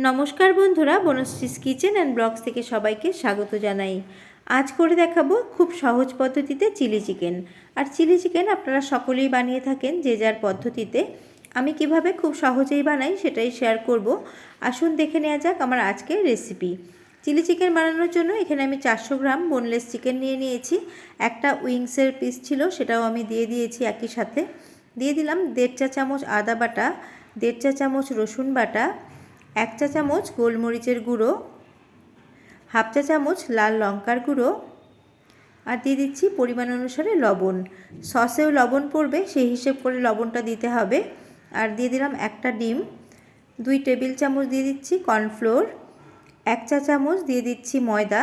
নমস্কার বন্ধুরা, বনশ্রীস kitchen and blogs থেকে সবাইকে স্বাগত জানাই। আজ করে দেখাবো খুব সহজ পদ্ধতিতে চিলি চিকেন। আর চিলি চিকেন আপনারা সকলেই বানিয়ে থাকেন যে যার পদ্ধতিতে। আমি কিভাবে খুব সহজেই বানাই সেটাই শেয়ার করব। আসুন দেখে নেওয়া যাক আমার আজকের রেসিপি। চিলি চিকেন বানানোর জন্য এখানে আমি 400 গ্রাম বোনলেস চিকেন নিয়ে নিয়েছি। একটা উইংসের পিস ছিল, সেটাও আমি দিয়ে দিয়েছি। একই সাথে দিয়ে দিলাম 1.5 চা চামচ আদা বাটা, 1.5 চা চামচ রসুন বাটা, 1 চা চামচ গোলমরিচের গুঁড়ো, হাফ চা চামচ লাল লঙ্কার গুঁড়ো, আর দিয়ে দিচ্ছি পরিমাণ অনুসারে লবণ। সসেও লবণ পড়বে, সেই হিসেব করে লবণটা দিতে হবে। আর দিয়ে দিলাম একটা ডিম, 2 টেবিল চামচ দিয়ে দিচ্ছি কর্নফ্লোর, 1 চা চামচ দিয়ে দিচ্ছি ময়দা।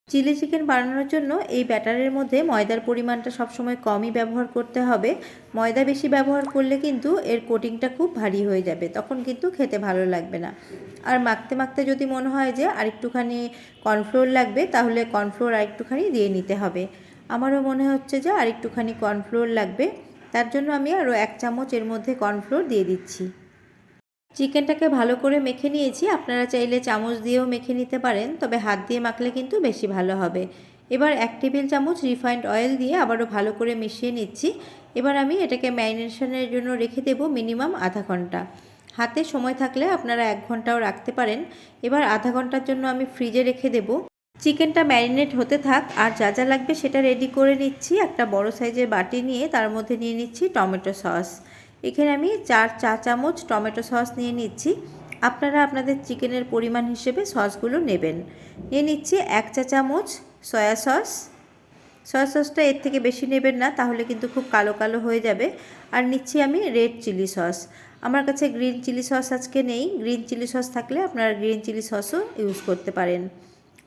চিলি চিকেন বানানোর জন্য এই ব্যাটারের মধ্যে ময়দার পরিমাণটা সবসময় কমই ব্যবহার করতে হবে। ময়দা বেশি ব্যবহার করলে কিন্তু এর কোটিংটা খুব ভারী হয়ে যাবে, তখন কিন্তু খেতে ভালো লাগবে না। আর মাখতে মাখতে যদি মনে হয় যে আরেকটুখানি কর্নফ্লোর লাগবে, তাহলে কর্নফ্লোর আরেকটুখানি দিয়ে নিতে হবে। আমারও মনে হচ্ছে যে আরেকটুখানি কর্নফ্লোর লাগবে, তার জন্য আমি আরও 1 চামচ এর মধ্যে কর্নফ্লোর দিয়ে দিচ্ছি। চিকেনটাকে ভালো করে মেখে নিয়েছি। আপনারা চাইলে চামচ দিয়েও মেখে নিতে পারেন, তবে হাত দিয়ে মাখলে কিন্তু বেশি ভালো হবে। এবার 1 টেবিল চামচ রিফাইন্ড অয়েল দিয়ে আবারও ভালো করে মিশিয়ে নিচ্ছি। এবার আমি এটাকে ম্যারিনেশনের জন্য রেখে দেব মিনিমাম আধা ঘন্টা। হাতে সময় থাকলে আপনারা 1 ঘন্টাও রাখতে পারেন। এবার আধা ঘন্টার জন্য আমি ফ্রিজে রেখে দেব। চিকেনটা ম্যারিনেট হতে থাক, আর যা যা লাগবে সেটা রেডি করে নিচ্ছি। একটা বড় সাইজের বাটি নিয়ে তার মধ্যে নিয়ে নিচ্ছি টমেটো সস। এখানে আমি 4 চা চামচ টমেটো সস নিয়ে নিচ্ছি। আপনারা আপনাদের চিকেনের পরিমাণ হিসেবে সসগুলো নেবেন। নিয়ে নিচ্ছি 1 চা চামচ সয়া সস। সয়া সসটা এর থেকে বেশি নেবেন না, তাহলে কিন্তু খুব কালো কালো হয়ে যাবে। আর নিচ্ছি আমি রেড চিলি সস। আমার কাছে গ্রিন চিলি সস আজকে নেই। গ্রিন চিলি সস থাকলে আপনারা গ্রিন চিলি সসও ইউজ করতে পারেন।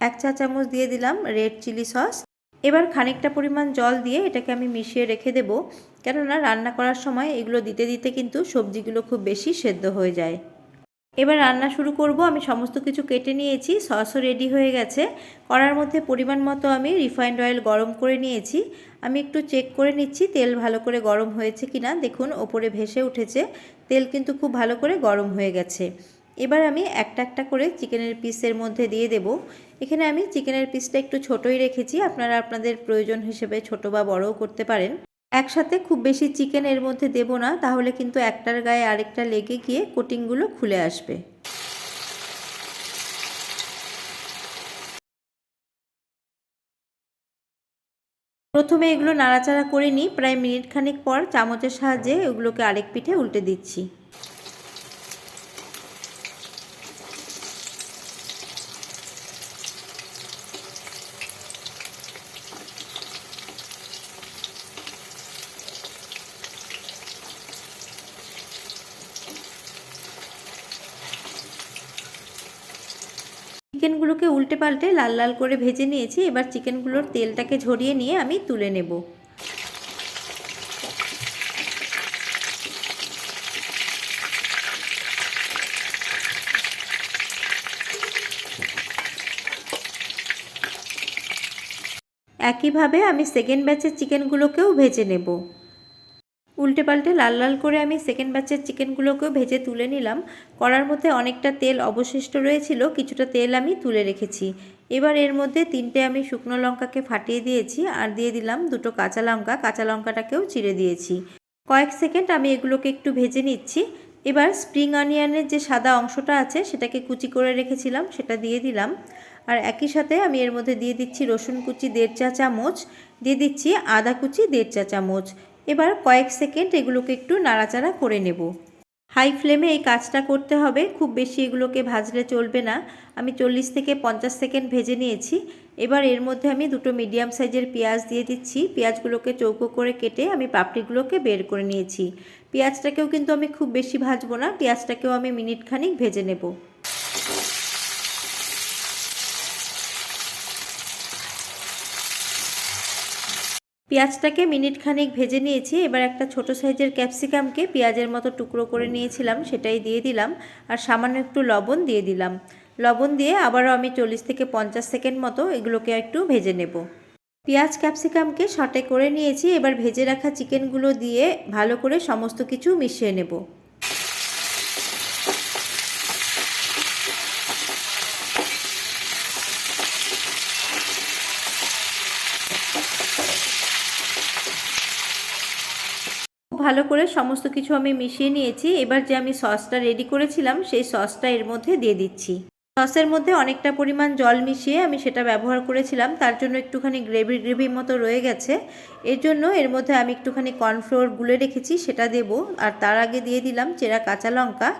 1 চা চামচ দিয়ে দিলাম রেড চিলি সস। এবার খানিকটা পরিমাণ জল দিয়ে এটাকে আমি মিশিয়ে রেখে দেব, কেননা রান্না করার সময় এগুলো দিতে দিতে কিন্তু সবজিগুলো খুব বেশি সেদ্ধ হয়ে যায়। এবার রান্না শুরু করব। আমি সমস্ত কিছু কেটে নিয়েছি, সসও রেডি হয়ে গেছে। কড়ার মধ্যে পরিমাণ মতো আমি রিফাইন্ড অয়েল গরম করে নিয়েছি। আমি একটু চেক করে নিচ্ছি তেল ভালো করে গরম হয়েছে কিনা। দেখুন ওপরে ভেসে উঠেছে, তেল কিন্তু খুব ভালো করে গরম হয়ে গেছে। এবার আমি একটা একটা করে চিকেনের পিসের মধ্যে দিয়ে দেব। এখানে আমি চিকেনের পিসটা একটু ছোটোই রেখেছি, আপনারা আপনাদের প্রয়োজন হিসেবে ছোটো বা বড়ও করতে পারেন। একসাথে খুব বেশি চিকেন এর মধ্যে দেব না, তাহলে কিন্তু একটার গায়ে আরেকটা লেগে গিয়ে কোটিংগুলো খুলে আসবে। প্রথমে এগুলো নাড়াচাড়া করে নিই। প্রায় মিনিট খানেক পর চামচের সাহায্যে এগুলোকে আরেক পিঠে উল্টে দিচ্ছি। চিকেনগুলোকে উল্টে পাল্টে লাল লাল করে ভেজে নিয়েছি। এবার চিকেনগুলোর তেলটাকে ঝরিয়ে নিয়ে আমি তুলে নেব। একইভাবে আমি সেকেন্ড ব্যাচের চিকেনগুলোকেও ভেজে নেব। উল্টে পাল্টে লাল লাল করে আমি সেকেন্ড ব্যাচের চিকেনগুলোকেও ভেজে তুলে নিলাম। কড়ার মধ্যে অনেকটা তেল অবশিষ্ট রয়েছিল, কিছুটা তেল আমি তুলে রেখেছি। এবার এর মধ্যে 3টে আমি শুকনো লঙ্কাকে ফাটিয়ে দিয়েছি, আর দিয়ে দিলাম 2টো কাঁচা লঙ্কা। কাঁচা লঙ্কাটাকেও চিড়ে দিয়েছি। কয়েক সেকেন্ড আমি এগুলোকে একটু ভেজে নিচ্ছি। এবার স্প্রিং অনিয়নের যে সাদা অংশটা আছে সেটাকে কুচি করে রেখেছিলাম, সেটা দিয়ে দিলাম। আর একই সাথে আমি এর মধ্যে দিয়ে দিচ্ছি রসুন কুচি 1.5 চা চামচ, দিয়ে দিচ্ছি আদা কুচি 1.5 চা চামচ। এবার কয়েক সেকেন্ড এগুলোকে একটু নাড়াচাড়া করে নেব। হাই ফ্লেমে এই কাজটা করতে হবে, খুব বেশি এগুলোকে ভাজলে চলবে না। আমি 40 থেকে 50 সেকেন্ড ভেজে নিয়েছি। এবার এর মধ্যে আমি 2টো মিডিয়াম সাইজের পেঁয়াজ দিয়ে দিচ্ছি। পেঁয়াজগুলোকে চৌকো করে কেটে আমি পাপড়িগুলোকে বের করে নিয়েছি। পেঁয়াজটাকেও কিন্তু আমি খুব বেশি ভাজবো না, পেঁয়াজটাকেও আমি মিনিট খানিক ভেজে নেব। পেঁয়াজটাকে মিনিট খানেক ভেজে নিয়েছি। এবার একটা ছোট সাইজের ক্যাপসিকামকে পেঁয়াজের মতো টুকরো করে নিয়েছিলাম, সেটাই দিয়ে দিলাম। আর সামান্য একটু লবণ দিয়ে দিলাম। লবণ দিয়ে আবারও আমি 40 থেকে 50 সেকেন্ড মতো এগুলোকে একটু ভেজে নেব। পেঁয়াজ ক্যাপসিকামকে সটে করে নিয়েছি। এবার ভেজে রাখা চিকেনগুলো দিয়ে ভালো করে সমস্ত কিছু মিশিয়ে নেব। ভালো করে সমস্ত কিছু আমি মিশিয়ে নিয়েছি। এবার যে আমি সসটা রেডি করেছিলাম সেই সসটা এর মধ্যে দিয়ে দিচ্ছি। সসের মধ্যে অনেকটা পরিমাণ জল মিশিয়ে আমি সেটা ব্যবহার করেছিলাম, তার জন্য একটুখানি গ্রেভি মতো রয়ে গেছে। এর জন্য এর মধ্যে আমি একটুখানি কর্নফ্লোর গুলে রেখেছি সেটা দেব, আর তার আগে দিয়ে দিলাম চেরা কাঁচা লঙ্কা।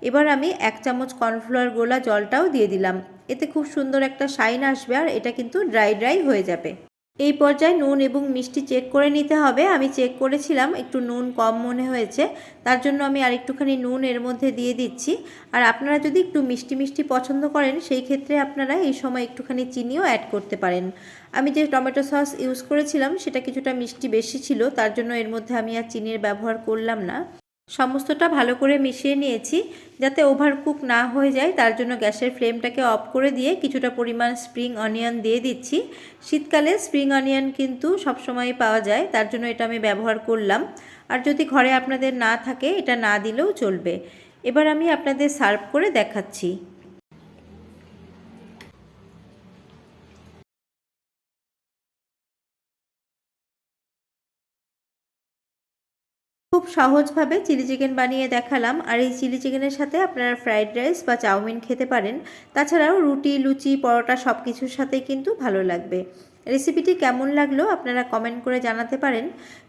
এবার আমি 1 চামচ কর্নফ্লোর গোলা জলটাও দিয়ে দিলাম। এতে খুব সুন্দর একটা শাইন আসবে, আর এটা কিন্তু ড্রাই হয়ে যাবে। এই পর্যায়ে নুন এবং মিষ্টি চেক করে নিতে হবে। আমি চেক করেছিলাম, একটু নুন কম মনে হয়েছে, তার জন্য আমি আর একটুখানি নুন এর মধ্যে দিয়ে দিচ্ছি। আর আপনারা যদি একটু মিষ্টি মিষ্টি পছন্দ করেন সেই ক্ষেত্রে আপনারা এই সময় একটুখানি চিনিও অ্যাড করতে পারেন। আমি যে টমেটো সস ইউজ করেছিলাম সেটা কিছুটা মিষ্টি বেশি ছিল, তার জন্য এর মধ্যে আমি আর চিনির ব্যবহার করলাম না। সমস্তটা ভালো করে মিশিয়ে নিয়েছি। যাতে ওভারকুক না হয়ে যায় তার জন্য গ্যাসের ফ্লেমটাকে অফ করে দিয়ে কিছুটা পরিমাণ স্প্রিং অনিয়ন দিয়ে দিচ্ছি। শীতকালে স্প্রিং অনিয়ন কিন্তু সবসময় পাওয়া যায়, তার জন্য এটা আমি ব্যবহার করলাম। আর যদি ঘরে আপনাদের না থাকে এটা না দিলেও চলবে। এবার আমি আপনাদের সার্ভ করে দেখাচ্ছি। খুব সহজভাবে চিলি চিকেন বানিয়ে দেখালাম। আর এই চিলি চিকেনের সাথে আপনারা ফ্রাইড রাইস বা চাউমিন খেতে পারেন। তাছাড়াও রুটি, লুচি, পরোটা সব কিছুর সাথেই কিন্তু ভালো লাগবে। রেসিপিটি কেমন লাগলো আপনারা কমেন্ট করে জানাতে পারেন।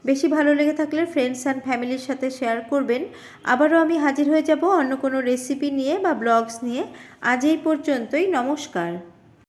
বেশি ভালো লেগে থাকলে ফ্রেন্ডস অ্যান্ড ফ্যামিলির সাথে শেয়ার করবেন। আবারও আমি হাজির হয়ে যাব অন্য কোনো রেসিপি নিয়ে বা ব্লগস নিয়ে। আজ এই পর্যন্তই, নমস্কার।